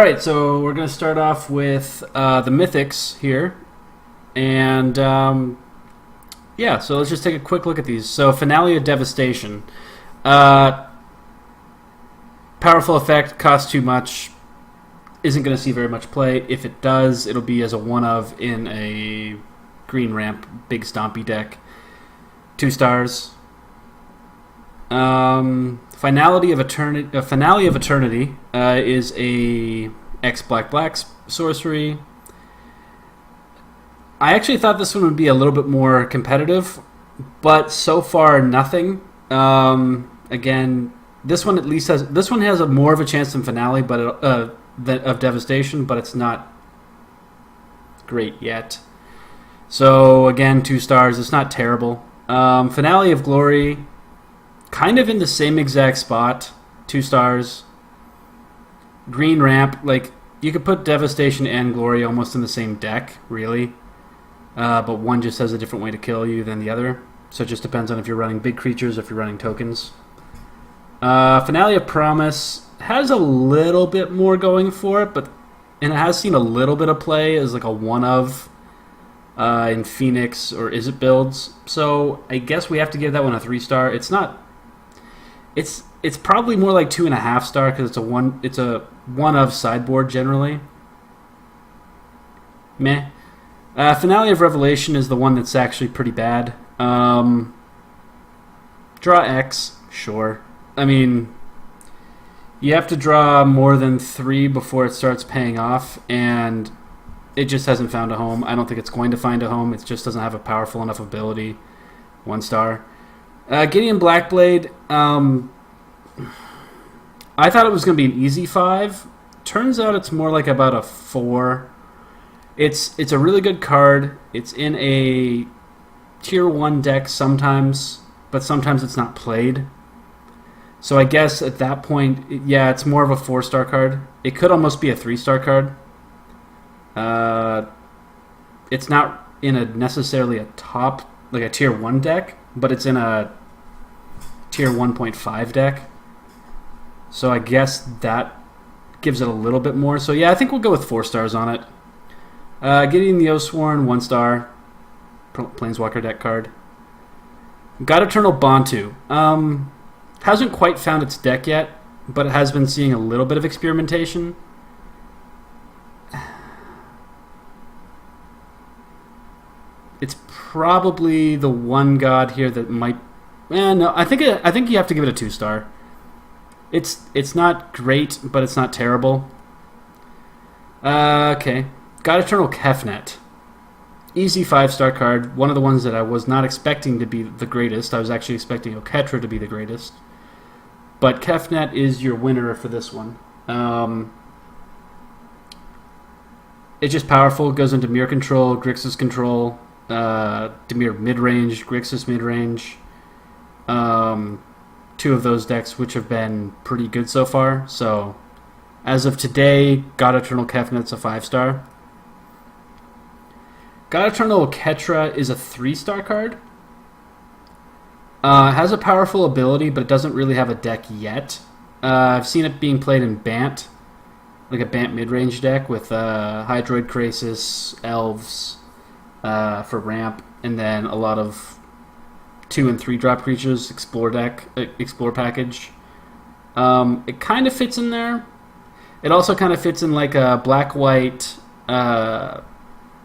right, so we're going to start off with the Mythics here. And yeah, so let's just take a quick look at these. So, Finale of Devastation. Powerful effect, costs too much, isn't going to see very much play. If it does, it'll be as a one-of in a green ramp, big stompy deck. 2 stars. Finale of Eternity is a X black sorcery. I actually thought this one would be a little bit more competitive, but so far nothing. Again, this one has a more of a chance than Finale, but of Devastation, but it's not great yet. So again, 2 stars. It's not terrible. Finale of Glory, kind of in the same exact spot, 2 stars. Green ramp, like you could put Devastation and Glory almost in the same deck, really. But one just has a different way to kill you than the other. So it just depends on if you're running big creatures or if you're running tokens. Finale of Promise has a little bit more going for it, and it has seen a little bit of play as like a one-of in Phoenix or Izzet builds. So I guess we have to give that one a 3 star. It's not. It's probably more like 2.5 star because it's a one-of sideboard generally. Meh. Finale of Revelation is the one that's actually pretty bad. Draw X, sure. I mean, you have to draw more than 3 before it starts paying off, and it just hasn't found a home. I don't think it's going to find a home. It just doesn't have a powerful enough ability. 1 star. Gideon Blackblade, I thought it was going to be an easy 5. Turns out it's more like about a 4. It's a really good card. It's in a tier 1 deck sometimes, but sometimes it's not played. So I guess at that point, yeah, it's more of a 4-star card. It could almost be a 3-star card. It's not in a necessarily a top, like a tier 1 deck, but it's in a tier 1.5 deck. So I guess that gives it a little bit more. So yeah, I think we'll go with 4 stars on it. Gideon the Oathsworn, 1 star. Planeswalker deck card. God Eternal Bantu. Hasn't quite found its deck yet, but it has been seeing a little bit of experimentation. It's probably the one god here that might. No, I think you have to give it a 2 star. It's not great, but it's not terrible. Okay, God Eternal Kefnet. Easy 5-star card. One of the ones that I was not expecting to be the greatest. I was actually expecting Oketra to be the greatest. But Kefnet is your winner for this one. It's just powerful. It goes into Mirror Control, Grixis Control, Dimir mid-range, Grixis mid-range. 2 of those decks which have been pretty good so far. So, as of today, God Eternal Kefnet's a 5-star. God Eternal Oketra is a 3-star card. Has a powerful ability, but it doesn't really have a deck yet. I've seen it being played in Bant, like a Bant mid-range deck with Hydroid Krasis, Elves for ramp, and then a lot of 2 and 3 drop creatures, Explore package. It kind of fits in there. It also kind of fits in like a black-white.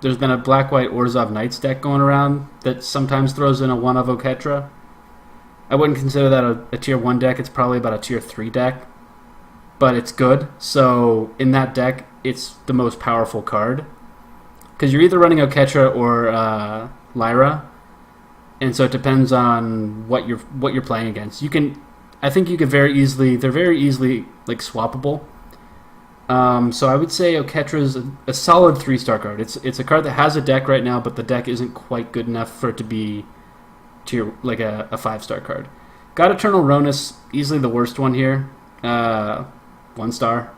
There's been a black-white Orzhov Knights deck going around that sometimes throws in a one of Oketra. I wouldn't consider that a tier 1 deck. It's probably about a tier 3 deck. But it's good. So in that deck, it's the most powerful card. Because you're either running Oketra or Lyra. And so it depends on what you're playing against. I think you could they're very easily like swappable. So I would say Oketra is a solid 3-star card. It's a card that has a deck right now, but the deck isn't quite good enough for it to be like a 5-star card. God Eternal Ronus, easily the worst one here. 1 star.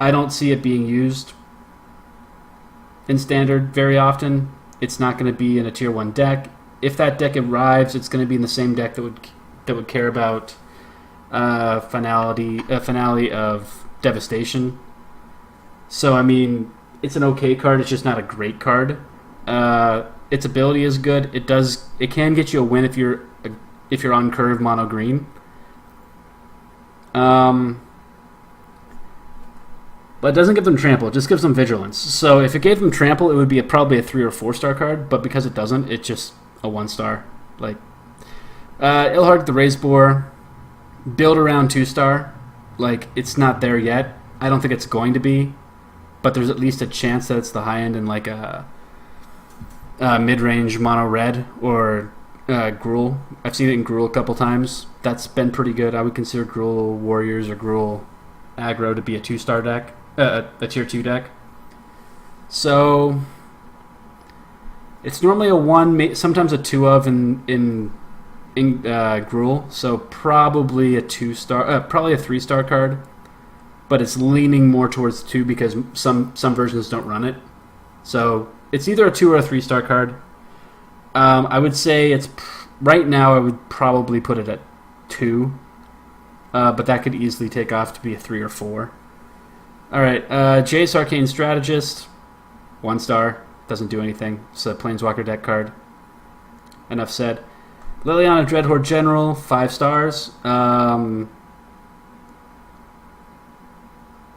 I don't see it being used in Standard very often. It's not going to be in a tier 1 deck. If that deck arrives, it's going to be in the same deck that would care about finale of Devastation. So I mean, it's an okay card. It's just not a great card. Its ability is good. It can get you a win if you're on curve mono green. But it doesn't give them trample. It just gives them vigilance. So if it gave them trample, it would be probably a 3 or 4-star card. But because it doesn't, it's just a 1-star. Like Ilharg the Raised Boar, build around 2-star. Like it's not there yet. I don't think it's going to be, but there's at least a chance that it's the high end in like a mid-range mono red or Gruul. I've seen it in Gruul a couple times. That's been pretty good. I would consider Gruul Warriors or Gruul Aggro to be a 2-star deck, a tier 2 deck. So it's normally a 1, sometimes a 2 of in Gruul. So probably a 2-star, probably a 3-star card. But it's leaning more towards 2 because some versions don't run it. So it's either a 2 or a 3-star card. I would say it's right now. I would probably put it at 2, but that could easily take off to be a 3 or 4. All right, Jace Arcane Strategist, 1-star, doesn't do anything. It's a Planeswalker deck card. Enough said. Liliana Dreadhorde General, 5 stars.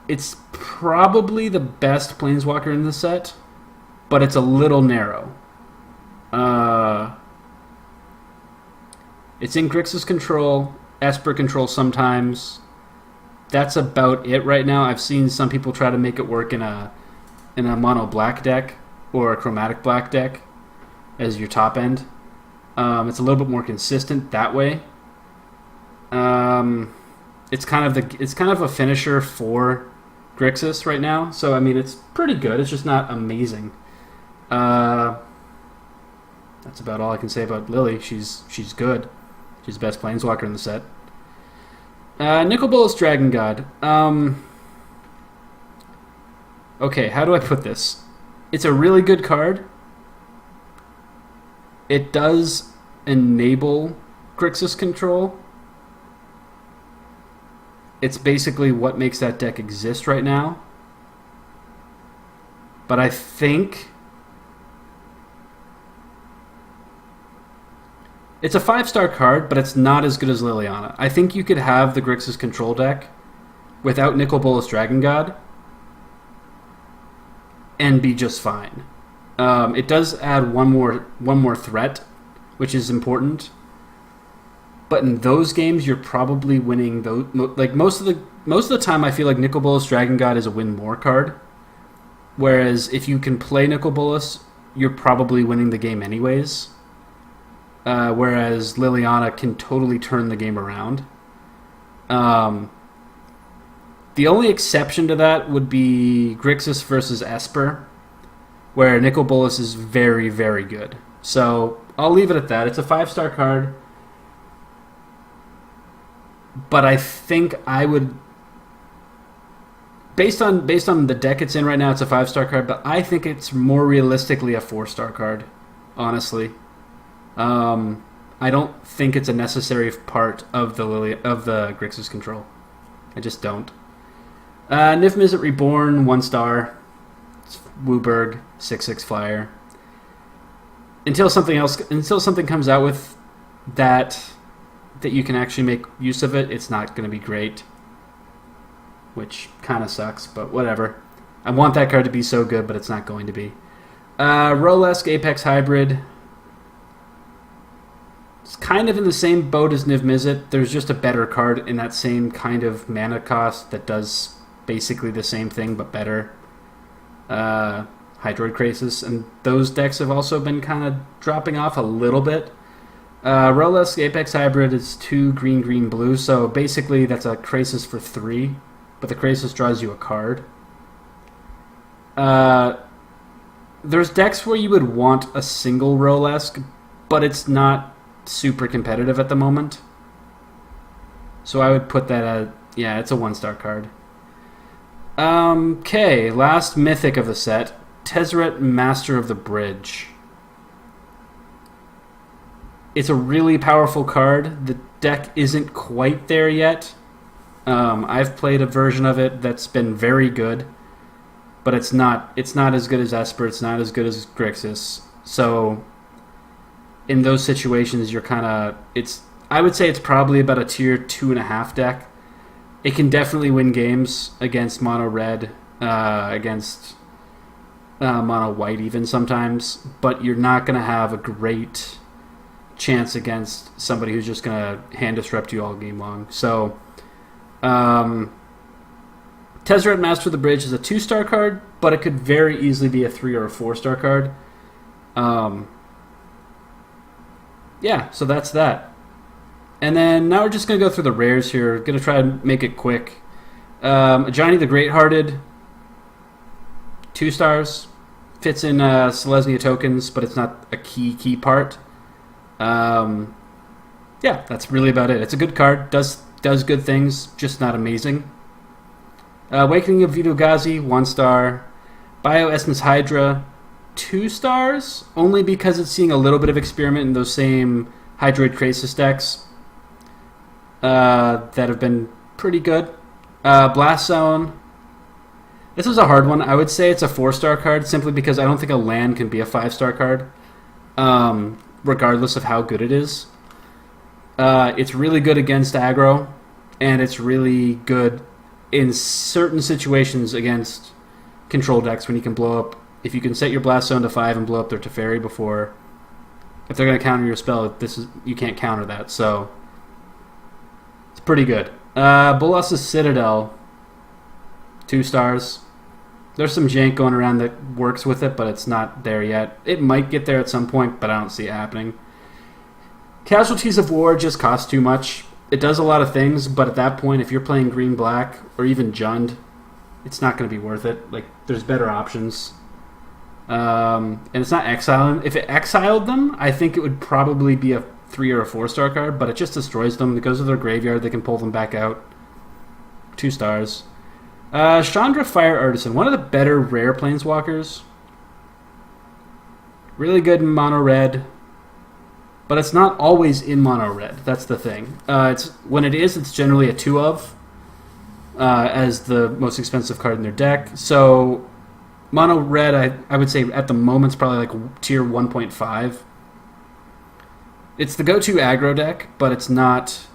It's probably the best Planeswalker in the set, but it's a little narrow. It's in Grixis control, Esper control sometimes. That's about it right now. I've seen some people try to make it work in a mono black deck or a chromatic black deck as your top end. It's a little bit more consistent that way. It's kind of a finisher for Grixis right now. So I mean, it's pretty good. It's just not amazing. That's about all I can say about Lily. She's good. She's the best Planeswalker in the set. Nicol Bolas Dragon God. Okay, how do I put this? It's a really good card. It does enable Grixis control. It's basically what makes that deck exist right now. But I think it's a 5-star card, but it's not as good as Liliana. I think you could have the Grixis control deck without Nicol Bolas Dragon God and be just fine. It does add one more threat, which is important. But in those games, you're probably winning those. Like most of the time, I feel like Nicol Bolas Dragon God is a win more card. Whereas if you can play Nicol Bolas, you're probably winning the game anyways. Whereas Liliana can totally turn the game around. The only exception to that would be Grixis versus Esper, where Nicol Bolas is very, very good. So I'll leave it at that. It's a 5-star card. But I think I would, based on the deck it's in right now, it's a 5-star card. But I think it's more realistically a 4-star card, honestly. I don't think it's a necessary part of the Grixis control. I just don't. Nif Mizzet Reborn, 1-star. It's Wooburg, 6/6 flyer. Until something comes out with that you can actually make use of it, it's not going to be great. Which kind of sucks, but whatever. I want that card to be so good, but it's not going to be. Rolesk Apex Hybrid. It's kind of in the same boat as Niv Mizzet. There's just a better card in that same kind of mana cost that does basically the same thing, but better. Hydroid Krasis. And those decks have also been kind of dropping off a little bit. Rolesk Apex Hybrid is 2 green, blue, so basically that's a Krasis for 3, but the Krasis draws you a card. There's decks where you would want a single Rolesk, but it's not super competitive at the moment. So I would put that at, yeah, it's a 1-star card. Okay, last mythic of the set, Tezzeret Master of the Bridge. It's a really powerful card. The deck isn't quite there yet. I've played a version of it that's been very good. but it's not as good as Esper. It's not as good as Grixis. So in those situations, you're kind of it's. I would say it's probably about a tier 2.5 deck. It can definitely win games against mono red, against mono white even sometimes, but you're not going to have a great chance against somebody who's just going to hand disrupt you all game long. So Tezzeret Master of the Bridge is a 2-star card, but it could very easily be a 3 or a 4-star card. Yeah, so that's that. And then now we're just going to go through the rares here. Going to try and make it quick. Ajani the Great-Hearted, 2 stars. Fits in Selesnya tokens, but it's not a key part. Yeah, that's really about it. It's a good card. Does good things, just not amazing. Awakening of Vitu-Ghazi, 1 star. Bioessence Hydra, 2 stars, only because it's seeing a little bit of experiment in those same Hydroid Krasis decks that have been pretty good. Blast Zone. This is a hard one. I would say it's a 4-star card simply because I don't think a land can be a 5-star card, regardless of how good it is. It's really good against aggro, and it's really good in certain situations against control decks when you can blow up. If you can set your Blast Zone to 5 and blow up their Teferi before, if they're going to counter your spell, you can't counter that. So it's pretty good. Bolas' Citadel, 2 stars. There's some jank going around that works with it, but it's not there yet. It might get there at some point, but I don't see it happening. Casualties of War just costs too much. It does a lot of things, but at that point, if you're playing green-black or even Jund, it's not going to be worth it. Like, there's better options. And it's not exiling. If it exiled them, I think it would probably be a 3 or a 4-star card, but it just destroys them. It goes to their graveyard. They can pull them back out. 2 stars. Chandra Fire Artisan, one of the better rare planeswalkers. Really good in mono red, but it's not always in mono red. That's the thing. When it is, it's generally a 2 of as the most expensive card in their deck. So mono red, I would say at the moment, it's probably like tier 1.5. It's the go-to aggro deck, but it's not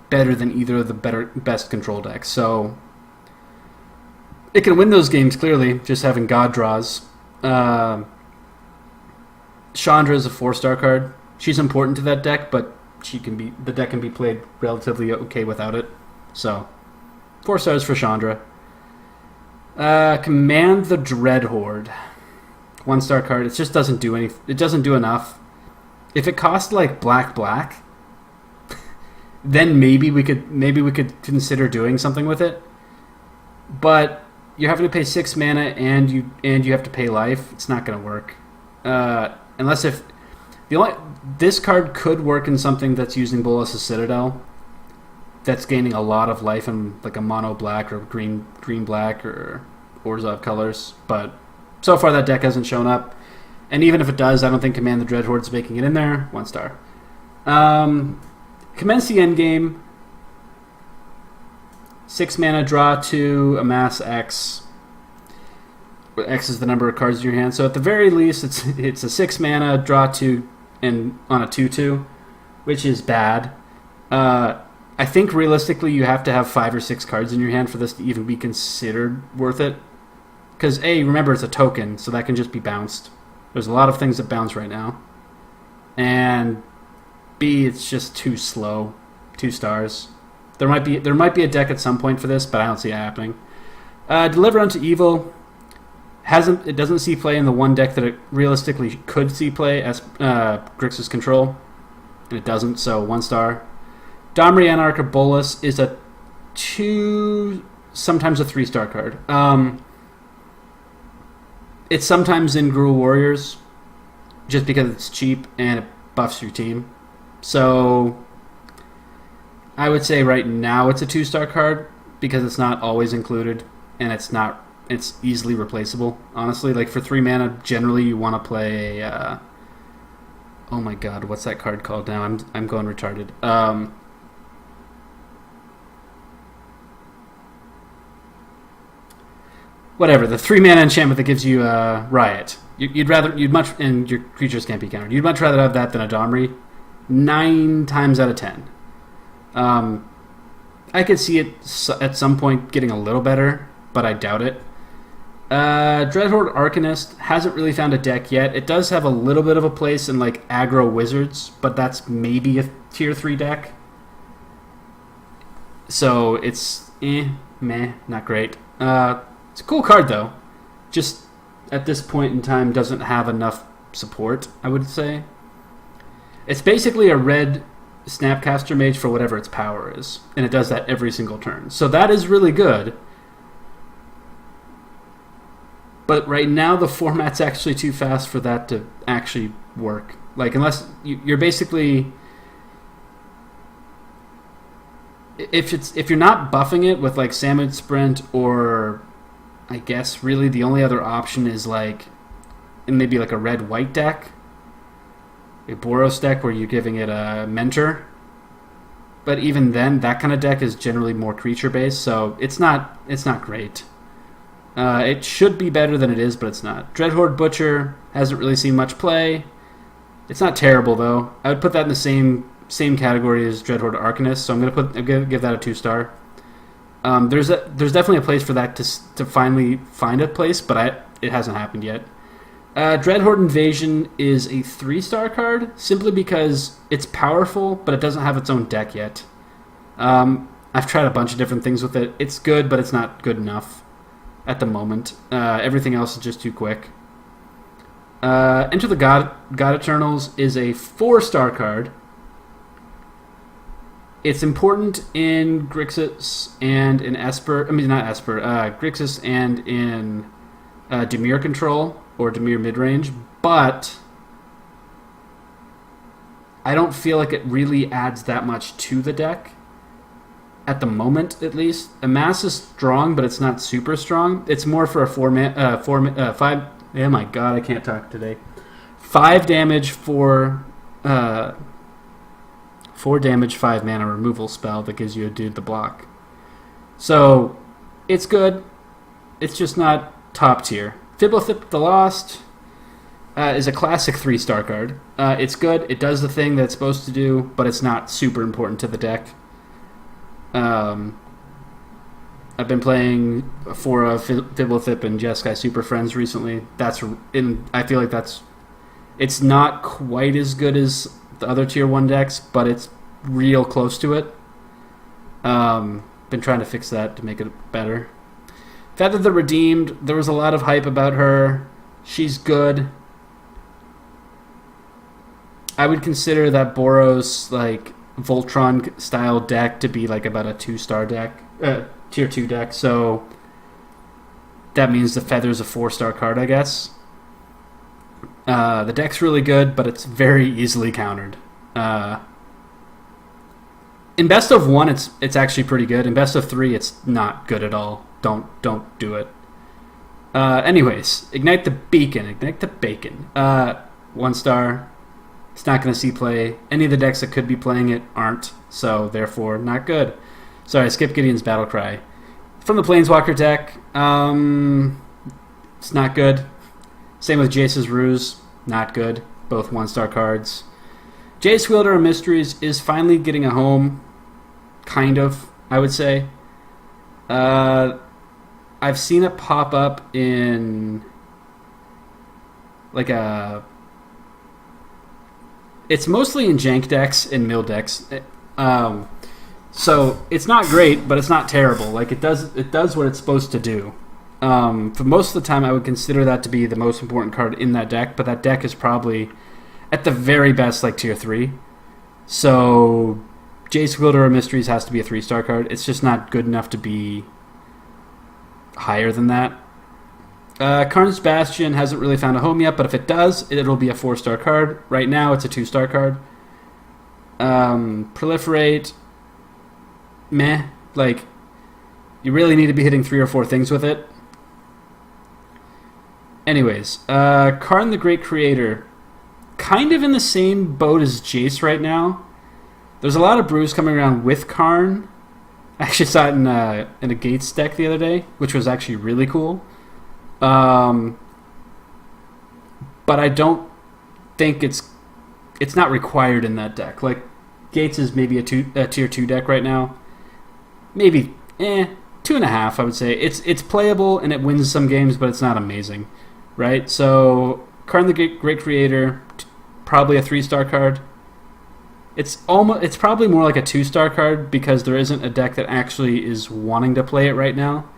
better than either of the best control decks. So it can win those games, clearly, just having God draws. Chandra is a 4-star card. She's important to that deck, but the deck can be played relatively okay without it. So 4 stars for Chandra. Command the Dreadhorde, 1-star card. It just doesn't do anything. It doesn't do enough. If it cost like black, then maybe we could consider doing something with it. But you're having to pay 6 mana and you have to pay life. It's not going to work. Unless if this card could work in something that's using Bolas' Citadel, that's gaining a lot of life in like a mono black or green black or Orzhov colors. But so far that deck hasn't shown up. And even if it does, I don't think Command the Dreadhorde's making it in there. 1 star. Commence the Endgame. 6 mana, draw 2, amass X. Where X is the number of cards in your hand. So at the very least, it's a 6 mana, draw 2, and on a 2/2, which is bad. I think realistically you have to have 5 or 6 cards in your hand for this to even be considered worth it. Because A, remember it's a token, so that can just be bounced. There's a lot of things that bounce right now. And B, it's just too slow. 2 stars. There might be a deck at some point for this, but I don't see it happening. Deliver Unto Evil it doesn't see play in the one deck that it realistically could see play as Grixis Control, and it doesn't. So 1 star. Domri Anarch of Bolas is a 2, sometimes a 3-star card. It's sometimes in Gruul Warriors, just because it's cheap and it buffs your team. So I would say right now it's a 2-star card because it's not always included and it's easily replaceable. Honestly, like for 3 mana, generally you want to play oh my god, what's that card called now? I'm going retarded. whatever, the 3-mana enchantment that gives you Riot. You'd much, and your creatures can't be countered. You'd much rather have that than a Domri. 9 times out of 10. I could see it at some point getting a little better, but I doubt it. Dreadhorde Arcanist hasn't really found a deck yet. It does have a little bit of a place in like aggro wizards, but that's maybe a tier 3 deck. So it's meh, not great. It's a cool card though. Just at this point in time doesn't have enough support, I would say. It's basically a red Snapcaster Mage for whatever its power is, and it does that every single turn. So that is really good. But right now the format's actually too fast for that to actually work. Like, unless you're basically... If you're not buffing it with like Salmon Sprint, or I guess really the only other option is like maybe like a red-white deck, a Boros deck where you're giving it a Mentor. But even then, that kind of deck is generally more creature-based, so it's not great. It should be better than it is, but it's not. Dreadhorde Butcher hasn't really seen much play. It's not terrible though. I would put that in the same category as Dreadhorde Arcanist, so I'm gonna give that a 2-star. There's definitely a place for that to finally find a place, but it hasn't happened yet. Dreadhorde Invasion is a 3-star card simply because it's powerful, but it doesn't have its own deck yet. I've tried a bunch of different things with it. It's good, but it's not good enough at the moment. Everything else is just too quick. Enter the God Eternals is a 4-star card. It's important in Grixis and in Esper. I mean, not Esper. Grixis and in Dimir Control or Dimir Midrange, but I don't feel like it really adds that much to the deck at the moment, at least. Amass is strong, but it's not super strong. It's more for a 5. Oh my god, I can't talk today. 5 damage for 4 damage, 5 mana removal spell that gives you a dude to block. So it's good. It's just not top tier. Fibblethip the Lost is a classic 3-star card. It's good. It does the thing that it's supposed to do, but it's not super important to the deck. I've been playing for Fibblethip and Jeskai Super Friends recently. I feel like it's not quite as good as the other tier 1 decks, but it's real close to it. Been trying to fix that to make it better. Feather the Redeemed, there was a lot of hype about her. She's good. I would consider that Boros like Voltron style deck to be like about a 2-star deck, tier 2 deck. So that means the Feather's a 4-star card, I guess. The deck's really good, but it's very easily countered. In best of 1, it's actually pretty good. In best of 3, it's not good at all. Don't do it. Anyways, Ignite the Beacon. Ignite the Bacon. 1-star. It's not going to see play. Any of the decks that could be playing it aren't, so therefore not good. Sorry, I skipped Gideon's Battlecry. From the Planeswalker deck, it's not good. Same with Jace's Ruse, not good. Both 1-star cards. Jace Wielder of Mysteries is finally getting a home, kind of, I would say. I've seen it pop up in like it's mostly in jank decks and mill decks. So it's not great, but it's not terrible. Like it does what it's supposed to do. For most of the time, I would consider that to be the most important card in that deck, but that deck is probably at the very best like tier 3. So Jace Wielder of Mysteries has to be a 3-star card. It's just not good enough to be higher than that. Karn's Bastion hasn't really found a home yet, but if it does, it'll be a 4-star card. Right now, it's a 2-star card. Proliferate, meh. Like, you really need to be hitting 3 or 4 things with it. Anyways, Karn the Great Creator, kind of in the same boat as Jace right now. There's a lot of brews coming around with Karn. I actually saw it in a Gates deck the other day, which was actually really cool. Um, but I don't think it's not required in that deck. Like Gates is maybe a tier 2 deck right now. Maybe 2.5. I would say it's playable and it wins some games, but it's not amazing, right? So Karn the Great Creator, probably a 3-star card. It's probably more like a 2-star card because there isn't a deck that actually is wanting to play it right now,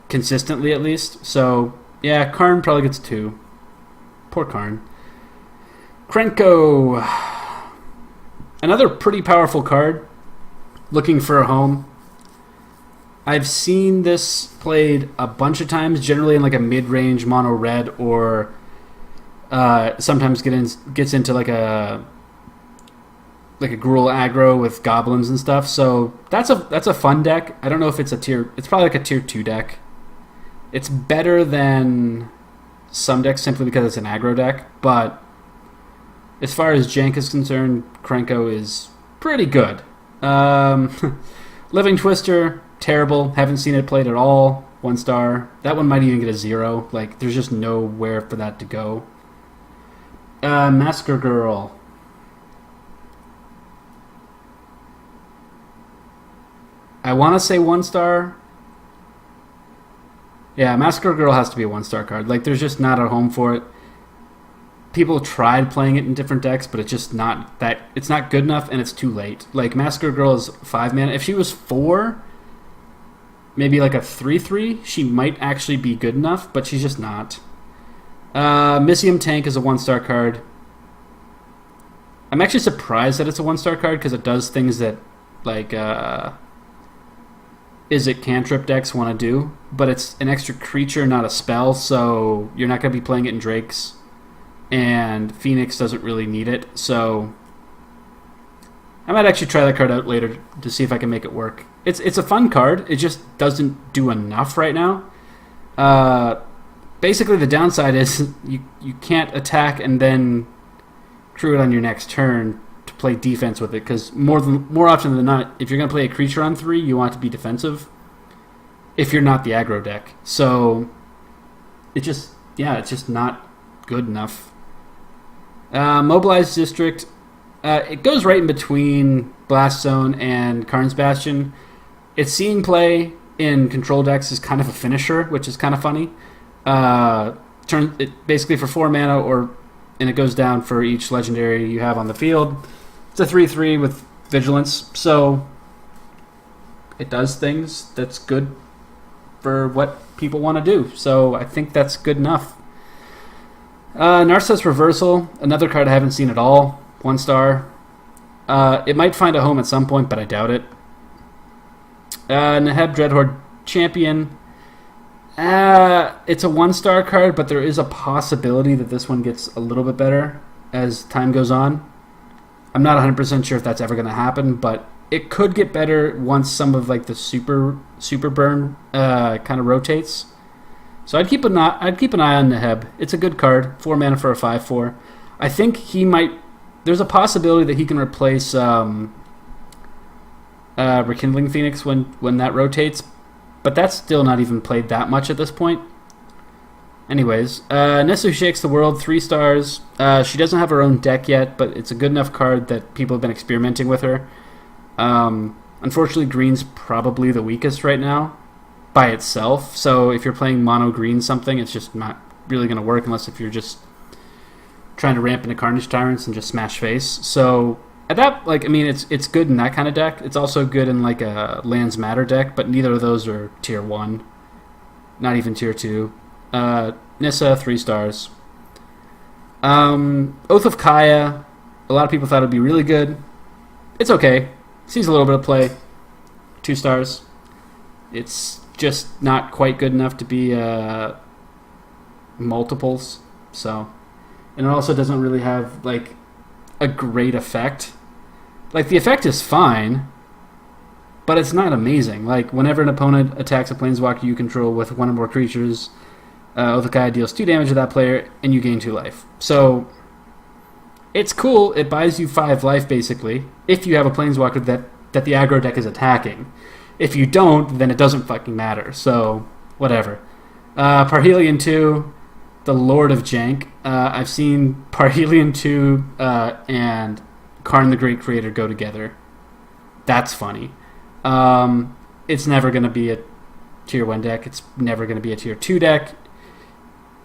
consistently at least. So yeah, Karn probably gets 2. Poor Karn. Krenko, another pretty powerful card. Looking for a home. I've seen this played a bunch of times, generally in like a mid-range mono red, or sometimes gets into like a Gruul aggro with goblins and stuff. So that's a fun deck. I don't know if it's it's probably like a tier 2 deck. It's better than some decks simply because it's an aggro deck, but as far as jank is concerned, Krenko is pretty good. Living Twister, terrible. Haven't seen it played at all. 1 star. That one might even get a 0. Like, there's just nowhere for that to go. Masker Girl. I want to say 1 star. Yeah, Masker Girl has to be a 1-star card. Like, there's just not a home for it. People tried playing it in different decks, but it's just not that. It's not good enough, and it's too late. Like, Masker Girl is 5 mana. If she was 4, maybe like a 3/3, she might actually be good enough, but she's just not. Misium Tank is a 1-star card. I'm actually surprised that it's a 1-star card because it does things that, like, Izzet cantrip decks want to do, but it's an extra creature, not a spell, so you're not going to be playing it in Drakes, and Phoenix doesn't really need it, so I might actually try that card out later to see if I can make it work. It's a fun card, it just doesn't do enough right now. Basically, the downside is you can't attack and then crew it on your next turn to play defense with it, because more often than not, if you're going to play a creature on 3, you want it to be defensive if you're not the aggro deck. So it's just not good enough. Mobilized District, it goes right in between Blast Zone and Karn's Bastion. It's seeing play in control decks is kind of a finisher, which is kind of funny. Turn it basically for 4 mana, and it goes down for each legendary you have on the field. It's a 3/3 with Vigilance, so it does things that's good for what people want to do. So I think that's good enough. Narset's Reversal, another card I haven't seen at all. 1 star. It might find a home at some point, but I doubt it. Neheb Dreadhorde Champion. It's a 1-star card, but there is a possibility that this one gets a little bit better as time goes on. I'm not 100% sure if that's ever going to happen, but it could get better once some of like the super burn kind of rotates. So I'd keep an eye on Neheb. It's a good card, 4 mana for a 5/4. I think he might. There's a possibility that he can replace Rekindling Phoenix when that rotates, but that's still not even played that much at this point. Anyways, Nissa Who Shakes the World, 3 stars. She doesn't have her own deck yet, but it's a good enough card that people have been experimenting with her. Unfortunately, green's probably the weakest right now by itself, so if you're playing mono green something, it's just not really going to work unless if you're just trying to ramp into Carnage Tyrants and just smash face. So at that, like, I mean, it's good in that kind of deck. It's also good in like a Lands Matter deck, but neither of those are tier 1, not even tier 2. Nissa, 3 stars. Oath of Kaya, a lot of people thought it would be really good. It's okay. Sees a little bit of play. 2 stars. It's just not quite good enough to be multiples. So, and it also doesn't really have like a great effect. Like, the effect is fine, but it's not amazing. Like, whenever an opponent attacks a planeswalker you control with 1 or more creatures, Oath of Kaya deals 2 damage to that player, and you gain 2 life. So it's cool. It buys you 5 life, basically, if you have a planeswalker that the aggro deck is attacking. If you don't, then it doesn't fucking matter. So, whatever. Parhelion 2, the Lord of Jank. I've seen Parhelion 2 and Karn the Great Creator go together. That's funny. It's never going to be a tier 1 deck. It's never going to be a tier 2 deck.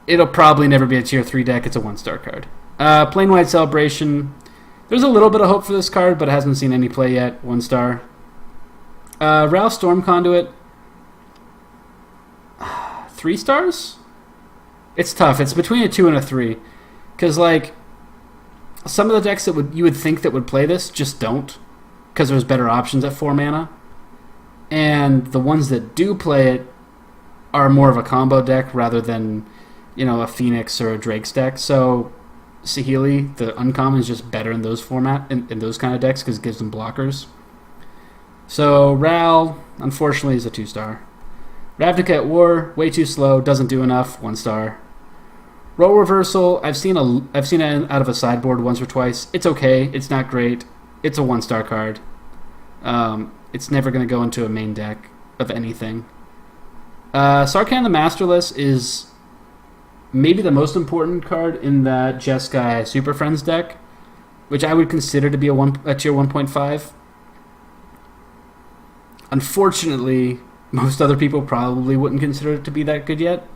It'll probably never be a tier 3 deck. It's a 1-star card. Plain-Wide Celebration. There's a little bit of hope for this card, but it hasn't seen any play yet. 1-star. Ralph Storm Conduit. 3 stars? It's tough. It's between a 2 and a 3. Because, like, some of the decks that you would think that would play this just don't. Because there's better options at 4 mana. And the ones that do play it are more of a combo deck rather than, a Phoenix or a Drake's deck. So Saheeli, the uncommon, is just better in those format in those kind of decks because it gives them blockers. So Ral, unfortunately, is a 2-star. Ravnica at War, way too slow, doesn't do enough, 1-star. Role Reversal, I've seen it out of a sideboard once or twice. It's okay, it's not great. It's a 1-star card. It's never going to go into a main deck of anything. Sarkhan the Masterless is maybe the most important card in that Jeskai Super Friends deck, which I would consider to be a tier 1.5. Unfortunately, most other people probably wouldn't consider it to be that good yet.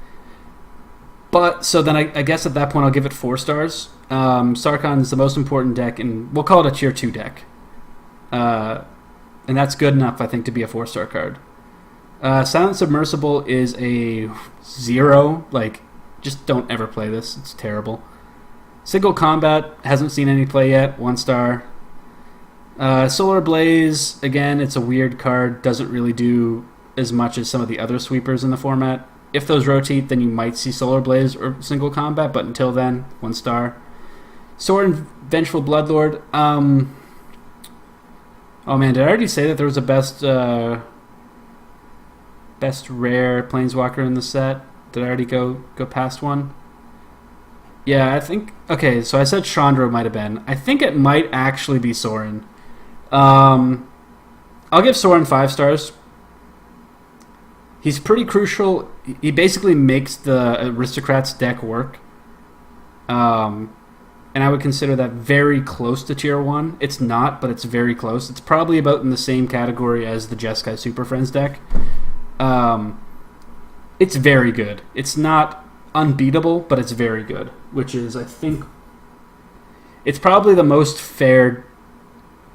But, so then I guess at that point I'll give it 4 stars. Sarkhan's the most important deck, and we'll call it a tier 2 deck. And that's good enough, I think, to be a 4-star card. Silent Submersible is a 0. Like, just don't ever play this. It's terrible. Single Combat, hasn't seen any play yet. 1-star. Solar Blaze, again, it's a weird card. Doesn't really do as much as some of the other sweepers in the format. If those rotate, then you might see Solar Blaze or Single Combat, but until then, 1-star. Sorin Vengeful Bloodlord. Oh man, did I already say that there was a best rare Planeswalker in the set? Did I already go past one? Yeah, I think... Okay, so I said Chandra might have been. I think it might actually be Sorin. I'll give Sorin 5 stars. He's pretty crucial. He basically makes the Aristocrats deck work. And I would consider that very close to tier 1. It's not, but it's very close. It's probably about in the same category as the Jeskai Super Friends deck. It's very good. It's not unbeatable, but it's very good, which is, I think, it's probably the most fair,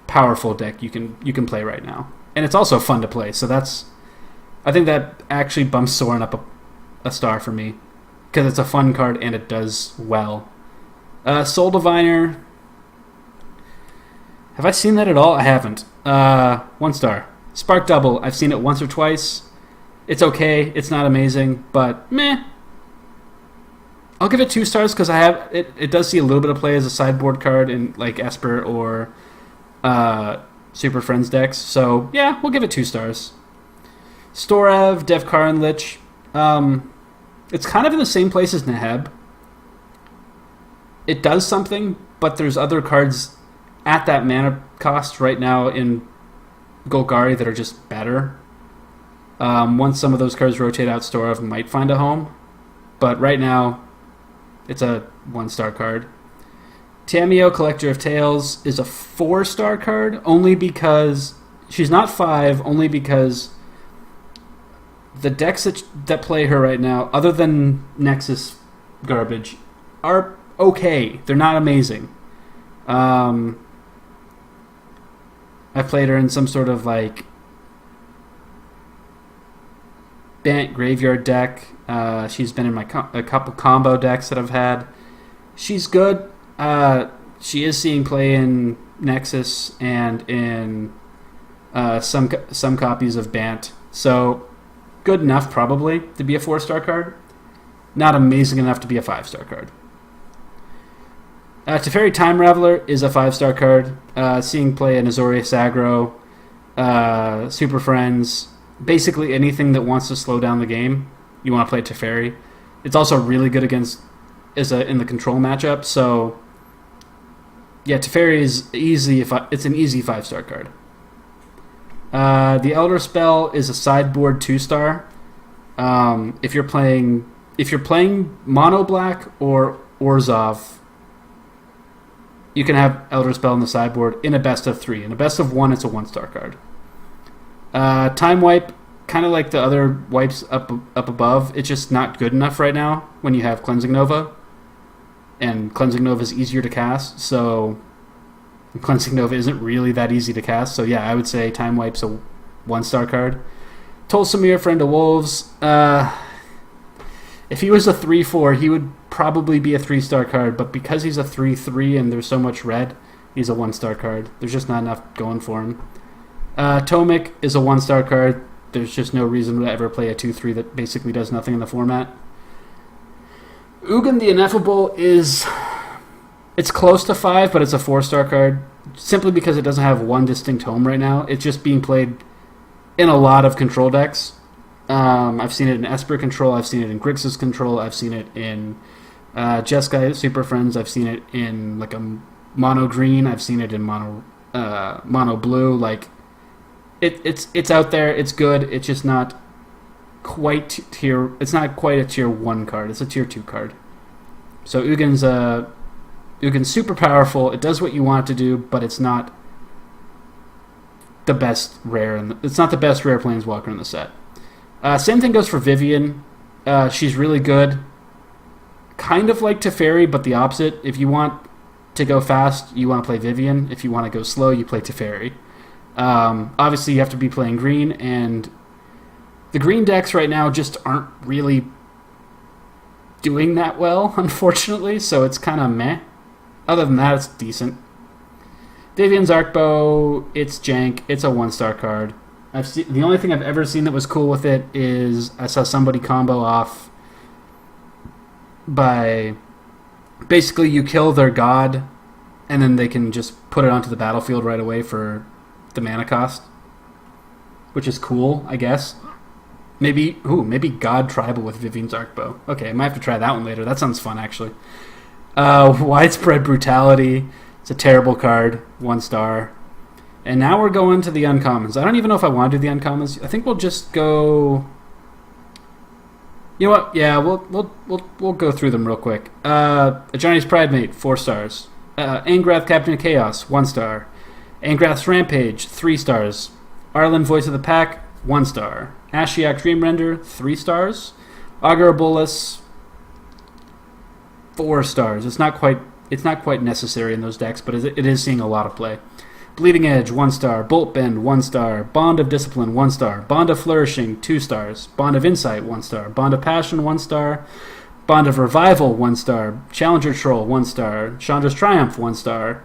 powerful deck you can play right now. And it's also fun to play, so I think that actually bumps Sorin up a star for me, because it's a fun card and it does well. Soul Diviner. Have I seen that at all? I haven't. 1-star. Spark Double. I've seen it once or twice. It's okay. It's not amazing, but meh. I'll give it 2 stars because it does see a little bit of play as a sideboard card in like Esper or Super Friends decks. So yeah, we'll give it 2 stars. Storev, Devkar, Lich. It's kind of in the same place as Neheb. It does something, but there's other cards at that mana cost right now in Golgari that are just better. Once some of those cards rotate out, Storev might find a home. But right now, it's a 1-star card. Tamiyo, Collector of Tales, is a 4-star card, only because... She's not 5, only because the decks that play her right now, other than Nexus garbage, are okay. They're not amazing. I played her in some sort of like Bant Graveyard deck. She's been in a couple combo decks that I've had. She's good. She is seeing play in Nexus and in some copies of Bant. So good enough probably to be a 4-star card. Not amazing enough to be a 5-star card. Teferi Time Raveler is a 5-star card. Seeing play in Azorius Aggro, Super Friends, basically anything that wants to slow down the game, you want to play Teferi. It's also really good against in the control matchup. So yeah, Teferi is easy. It's an easy 5-star card. The Elder Spell is a sideboard 2-star. If you're playing mono black or Orzhov, you can have Elder Spell on the sideboard in a best of 3. In a best of 1, it's a 1-star card. Time Wipe, kind of like the other wipes up above, it's just not good enough right now when you have Cleansing Nova. And Cleansing Nova is easier to cast, so Cleansing Nova isn't really that easy to cast. So yeah, I would say Time Wipe's a 1-star card. Tolsimir, Friend of Wolves. If he was a 3/4, he would probably be a 3-star card, but because he's a 3/3 and there's so much red, he's a 1-star card. There's just not enough going for him. Tomic is a 1-star card. There's just no reason to ever play a 2/3 that basically does nothing in the format. Ugin the Ineffable it's close to 5, but it's a 4-star card, simply because it doesn't have one distinct home right now. It's just being played in a lot of control decks. I've seen it in Esper control, I've seen it in Grixis control, I've seen it in Jeskai Super Friends, I've seen it in like a mono green, I've seen it in mono blue. Like it's out there, it's good, it's just not quite tier. It's not quite a tier 1 card, it's a tier 2 card. So Ugin's super powerful, it does what you want it to do, but it's not the best rare it's not the best rare planeswalker in the set. Same thing goes for Vivian. She's really good. Kind of like Teferi, but the opposite. If you want to go fast, you want to play Vivian. If you want to go slow, you play Teferi. Obviously, you have to be playing green, and the green decks right now just aren't really doing that well, unfortunately, so it's kind of meh. Other than that, it's decent. Vivian's Arcbow, it's jank. It's a 1-star card. The only thing I've ever seen that was cool with it is I saw somebody combo off by basically you kill their god and then they can just put it onto the battlefield right away for the mana cost, which is cool, I guess. Maybe God Tribal with Vivian's Arcbow. Okay, I might have to try that one later. That sounds fun, actually. Widespread Brutality. It's a terrible card. 1-star. And now we're going to the uncommons. I don't even know if I want to do the uncommons. I think we'll just go. You know what? Yeah, we'll go through them real quick. Ajani's Pridemate, 4 stars. Angrath, Captain of Chaos, 1 star. Angrath's Rampage, 3 stars. Arlen, Voice of the Pack, 1 star. Ashiok, Dreamrender, 3 stars. Augur Bolas, 4 stars. It's not quite necessary in those decks, but it is seeing a lot of play. Bleeding Edge, 1 star. Bolt Bend, 1 star. Bond of Discipline, 1 star. Bond of Flourishing, 2 stars. Bond of Insight, 1 star. Bond of Passion, 1 star. Bond of Revival, 1 star. Challenger Troll, 1 star. Chandra's Triumph, 1 star.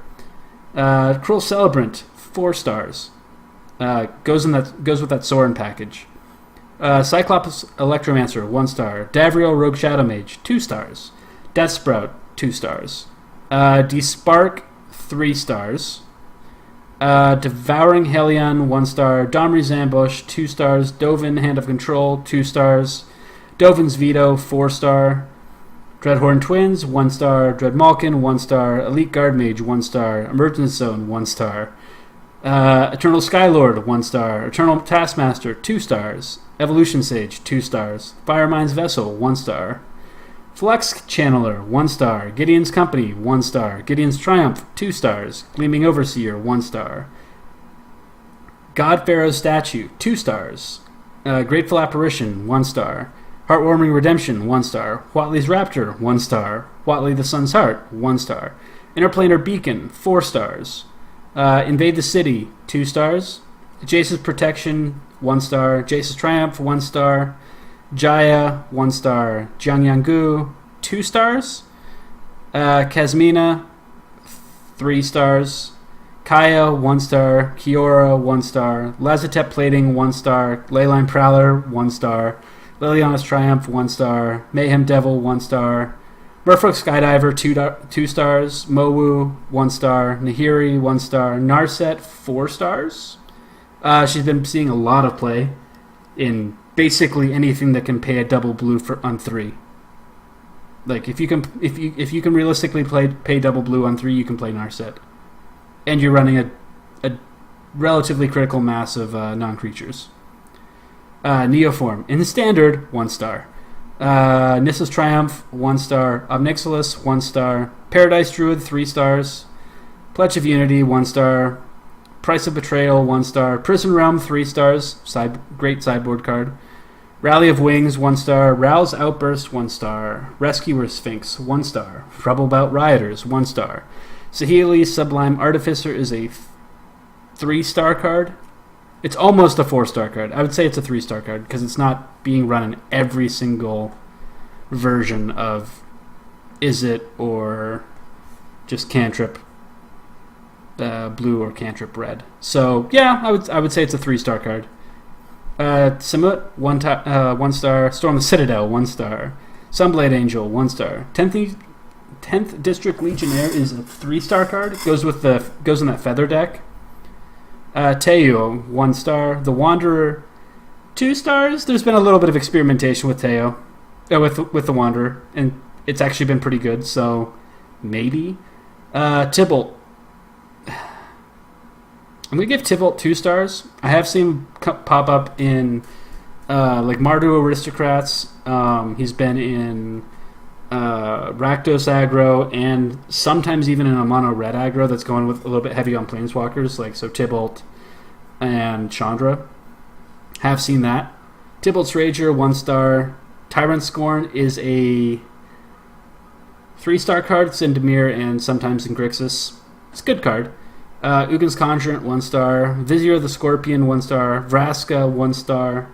Cruel Celebrant, 4 stars. Goes with that Sorin package. Cyclops Electromancer, 1 star. Davriel Rogue Shadow Mage, 2 stars. Death Sprout, 2 stars. Despark, 3 stars. Devouring Hellion, 1 star. Domri's Ambush, 2 stars. Dovin, Hand of Control, 2 stars. Dovin's Veto, 4 star. Dreadhorn Twins, 1 star. Dreadmalkin, 1 star. Elite Guard Mage, 1 star. Emergence Zone, 1 star. Eternal Skylord, 1 star. Eternal Taskmaster, 2 stars. Evolution Sage, 2 stars. Firemind's Vessel, 1 star. Flux Channeler, 1 star. Gideon's Company, 1 star. Gideon's Triumph, 2 stars. Gleaming Overseer, 1 star. God Pharaoh's Statue, 2 stars. Grateful Apparition, 1 star. Heartwarming Redemption, 1 star. Whatley's Raptor, 1 star. Whatley the Sun's Heart, 1 star. Interplanar Beacon, 4 stars. Invade the City, 2 stars. Jace's Protection, 1 star. Jace's Triumph, 1 star. Jaya, 1 star. Jiangyangu, 2 stars. Kazmina, 3 stars. Kaya, 1 star. Kiora, 1 star. Lazotep Plating, 1 star. Leyline Prowler, 1 star. Liliana's Triumph, 1 star. Mayhem Devil, 1 star. Merfolk Skydiver, 2 stars. Mowu, 1 star. Nahiri, 1 star. Narset, 4 stars. She's been seeing a lot of play in basically anything that can pay a double blue on 3. Like if you can realistically pay double blue on 3, you can play Narset, and you're running a relatively critical mass of non-creatures. Neoform. In the standard, 1 star. Nissa's Triumph, 1 star. Obnixilis, 1 star. Paradise Druid, 3 stars. Pledge of Unity, 1 star. Price of Betrayal, 1 star. Prison Realm, 3 stars. Great sideboard card. Rally of Wings, 1 star. Rouse Outburst, 1 star. Rescuer Sphinx, 1 star. Troublebout Rioters, 1 star. Saheeli Sublime Artificer is a 3-star card. It's almost a 4-star card. I would say it's a 3-star card because it's not being run in every single version of Izzet or just Cantrip Blue or Cantrip Red. So yeah, I would say it's a 3-star card. Samut, 1 star. Storm the Citadel, 1 star. Sunblade Angel, 1 star. 10th District Legionnaire is a 3-star card. Goes in that feather deck. Teo, 1 star. The Wanderer, 2 stars. There's been a little bit of experimentation with Teo, with the Wanderer, and it's actually been pretty good. So maybe. Tibalt. I'm going to give Tibalt 2 stars. I have seen him pop up in like Mardu Aristocrats. He's been in Rakdos aggro and sometimes even in a mono red aggro that's going with a little bit heavy on Planeswalkers, like so Tibalt and Chandra. Have seen that. Tibalt's Rager, 1 star. Tyrant Scorn is a 3-star card. It's in Dimir and sometimes in Grixis. It's a good card. Ugin's Conjurant, 1 star. Vizier of the Scorpion, 1 star. Vraska, 1 star.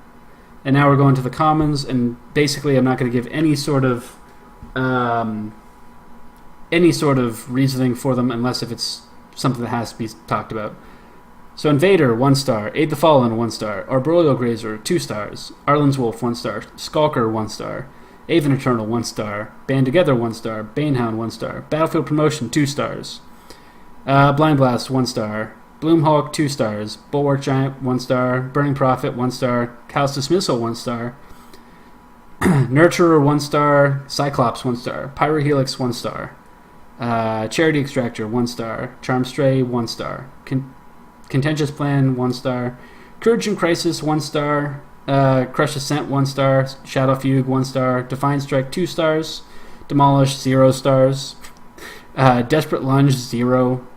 And now we're going to the commons, and basically I'm not going to give any sort of reasoning for them unless if it's something that has to be talked about. So Invader, 1 star. Aid the Fallen, 1 star. Arboreal Grazer, 2 stars. Arlen's Wolf, 1 star. Skulker, 1 star. Aven Eternal, 1 star. Band Together, 1 star. Banehound, 1 star. Battlefield Promotion, 2 stars. Blind Blast, 1 star. Bloomhawk, 2 stars. Bulwark Giant, 1 star. Burning Prophet, 1 star. Callous Dismissal, 1 star. Nurturer, 1 star. Cyclops, 1 star. Pyrohelix, 1 star. Charity Extractor, 1 star. Charm Stray, 1 star. Contentious Plan, 1 star. Courage and Crisis, 1 star. Crush Ascent, 1 star. Shadow Fugue, 1 star. Defiant Strike, 2 stars. Demolish, 0 stars. Desperate Lunge, 0.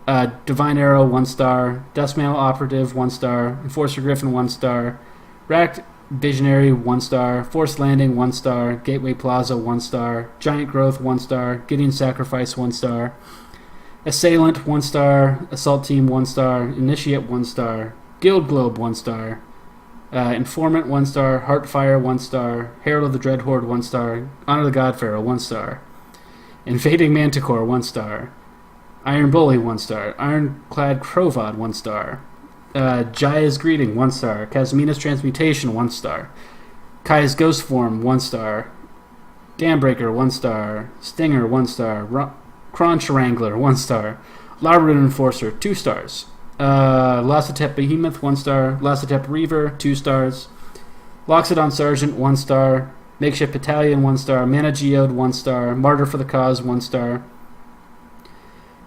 Divine Arrow, 1 star. Dustmail Operative, 1 star. Enforcer Griffin, 1 star. Racked Visionary, 1 star. Forced Landing, 1 star. Gateway Plaza, 1 star. Giant Growth, 1 star. Gideon Sacrifice, 1 star. Assailant, 1 star. Assault Team, 1 star. Initiate, 1 star. Guild Globe, 1 star. Informant, 1 star. Heartfire, 1 star. Herald of the Dreadhorde, 1 star. Honor the Godpharaoh, 1 star. Invading Manticore, 1 star. Iron Bully, 1 star. Ironclad Crovod, 1 star. Jaya's Greeting, 1 star. Kasmina's Transmutation, 1 star. Kaya's Ghost Form, 1 star. Dambreaker, 1 star. Stinger, 1 star. Crunch Wrangler, 1 star. Larbarun Enforcer, 2 stars. Lassatep Behemoth, 1 star. Lassatep Reaver, 2 stars. Loxodon Sergeant, 1 star. Makeshift Battalion, 1 star. Mana Geode, 1 star. Martyr for the Cause, 1 star.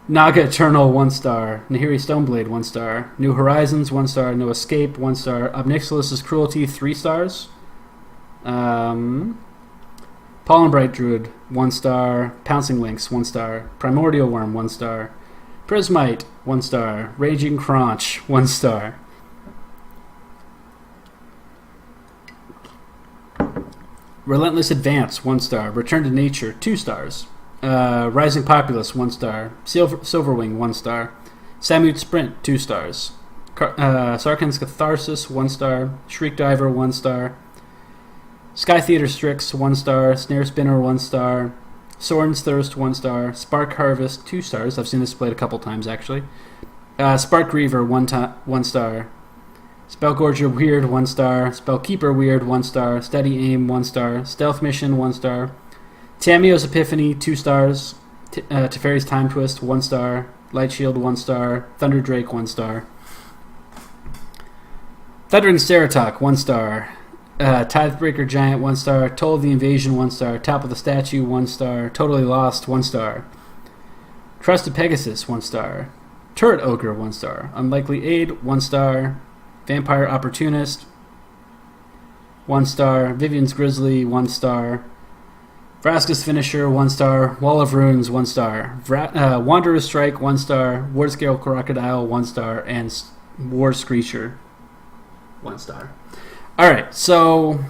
Naga Eternal, 1 star. Nahiri Stoneblade, 1 star. New Horizons, 1 star. No Escape, 1 star. Obnixilis' Cruelty, 3 stars. Pollen Bright Druid, 1 star. Pouncing Lynx, 1 star. Primordial Worm, 1 star. Prismite, 1 star. Raging Crunch, 1 star. Relentless Advance, 1 star. Return to Nature, 2 stars. Rising Populace, 1 star. Silverwing, 1 star. Samut Sprint, 2 stars. Sarkhan's Catharsis, 1 star. Shriek Diver, 1 star. Sky Theater Strix, 1 star. Snare Spinner, 1 star. Soren's Thirst, 1 star. Spark Harvest, 2 stars. I've seen this played a couple times, actually. Spark Griever, 1 star. Spellgorger Weird, 1 star. Spellkeeper Weird, 1 star. Steady Aim, 1 star. Stealth Mission, 1 star. Tamiyo's Epiphany, 2 stars. Teferi's Time Twist, 1 star. Light Shield, 1 star. Thunder Drake, 1 star. Thundering Ceratok, 1 star. Tithebreaker Giant, 1 star. Toll of the Invasion, 1 star. Top of the Statue, 1 star. Totally Lost, 1 star. Trusted Pegasus, 1 star. Turret Ogre, 1 star. Unlikely Aid, 1 star. Vampire Opportunist. 1 star. Vivian's Grizzly, 1 star. Vraska's Finisher, 1 star. Wall of Runes, 1 star. Wanderer's Strike, 1 star. Wardscale Crocodile, 1 star. And War Screecher, 1 star. Alright, so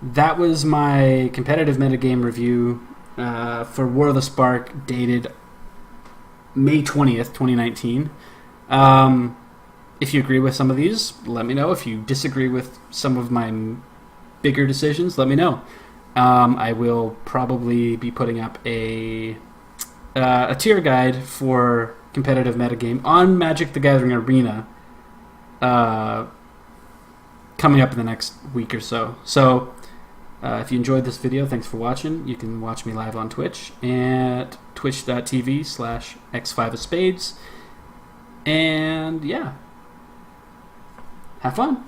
that was my competitive metagame review for War of the Spark, dated May 20th, 2019. If you agree with some of these, let me know. If you disagree with some of my bigger decisions, let me know. I will probably be putting up a tier guide for competitive metagame on Magic the Gathering Arena coming up in the next week or so. So if you enjoyed this video, thanks for watching. You can watch me live on Twitch at twitch.tv/x5ofspades. And yeah, have fun.